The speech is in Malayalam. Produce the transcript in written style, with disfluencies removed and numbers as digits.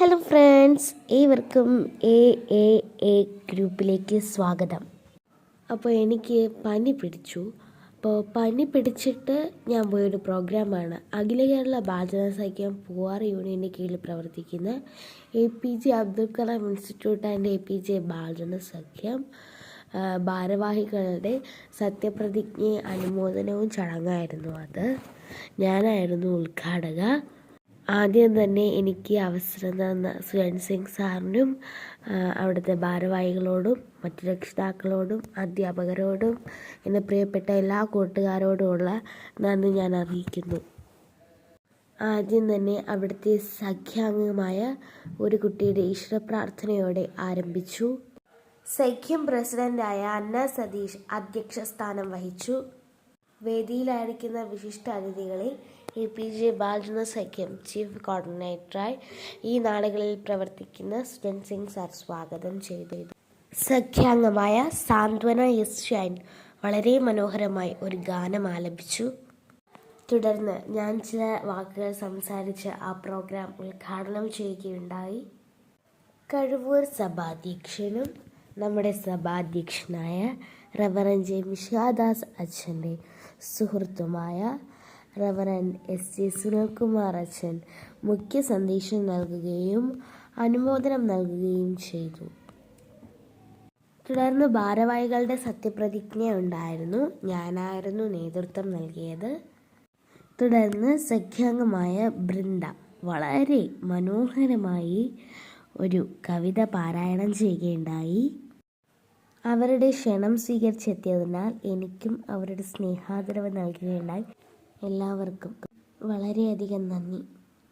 ഹലോ ഫ്രണ്ട്സ്, ഏവർക്കും എ എ എ ഗ്രൂപ്പിലേക്ക് സ്വാഗതം. അപ്പോൾ എനിക്ക് പനി പിടിച്ചു. അപ്പോൾ പനി പിടിച്ചിട്ട് ഞാൻ പോയൊരു പ്രോഗ്രാമാണ് അഖില കേരള ബാലജന സഖ്യം പൂവാർ യൂണിയൻ്റെ കീഴിൽ പ്രവർത്തിക്കുന്ന APJ Abdul Kalam institute and APJ ബാലജന സഖ്യം ഭാരവാഹികളുടെ സത്യപ്രതിജ്ഞയും അനുമോദനവും ചടങ്ങായിരുന്നു. ഞാനായിരുന്നു ഉദ്ഘാടക. ആദ്യം തന്നെ എനിക്ക് അവസരം തന്ന സുരൻ സിംഗ് സാറിനും അവിടുത്തെ ഭാരവാഹികളോടും മറ്റു രക്ഷിതാക്കളോടും അധ്യാപകരോടും എൻ്റെ പ്രിയപ്പെട്ട എല്ലാ കൂട്ടുകാരോടുമുള്ള നന്ദി ഞാൻ അറിയിക്കുന്നു. ആദ്യം തന്നെ അവിടുത്തെ സഖ്യാംഗമായ ഒരു കുട്ടിയുടെ ഈശ്വരപ്രാർത്ഥനയോടെ ആരംഭിച്ചു. സഖ്യം പ്രസിഡൻ്റായ അന്ന സതീഷ് അധ്യക്ഷ സ്ഥാനം വഹിച്ചു. വേദിയിലായിരിക്കുന്ന വിശിഷ്ട അതിഥികളെ APJ ബാലജന സഖ്യം ചീഫ് കോർഡിനേറ്ററായി ഈ നാളുകളിൽ പ്രവർത്തിക്കുന്ന സുരൻ സിംഗ് സാർ സ്വാഗതം ചെയ്തു. സഖ്യാംഗമായ സാന്ത്വന എസ് ഷൈൻ വളരെ മനോഹരമായി ഒരു ഗാനം ആലപിച്ചു. തുടർന്ന് ഞാൻ ചില വാക്കുകൾ സംസാരിച്ച് ആ പ്രോഗ്രാം ഉദ്ഘാടനം ചെയ്യുകയുണ്ടായി. കഴിവൂർ സഭാധ്യക്ഷനും നമ്മുടെ സഭാധ്യക്ഷനായ റവറൻഡ് ജെ മിശിഹാദാസ് അച്ഛൻ്റെ സുഹൃത്തുമായ റവറൻഡ് SJ സുനിൽകുമാർ അച്ഛൻ മുഖ്യ സന്ദേശം നൽകുകയും അനുമോദനം നൽകുകയും ചെയ്തു. തുടർന്ന് ഭാരവാഹികളുടെ സത്യപ്രതിജ്ഞ ഉണ്ടായിരുന്നു. ഞാനായിരുന്നു നേതൃത്വം നൽകിയത്. തുടർന്ന് സഖ്യാംഗമായ ബൃന്ദ വളരെ മനോഹരമായി ഒരു കവിത പാരായണം ചെയ്യുകയുണ്ടായി. അവരുടെ ക്ഷണം സ്വീകരിച്ചെത്തിയതിനാൽ എനിക്കും അവരുടെ സ്നേഹാദരവ് നൽകുകയുണ്ടായി. എല്ലാവർക്കും വളരെയധികം നന്ദി.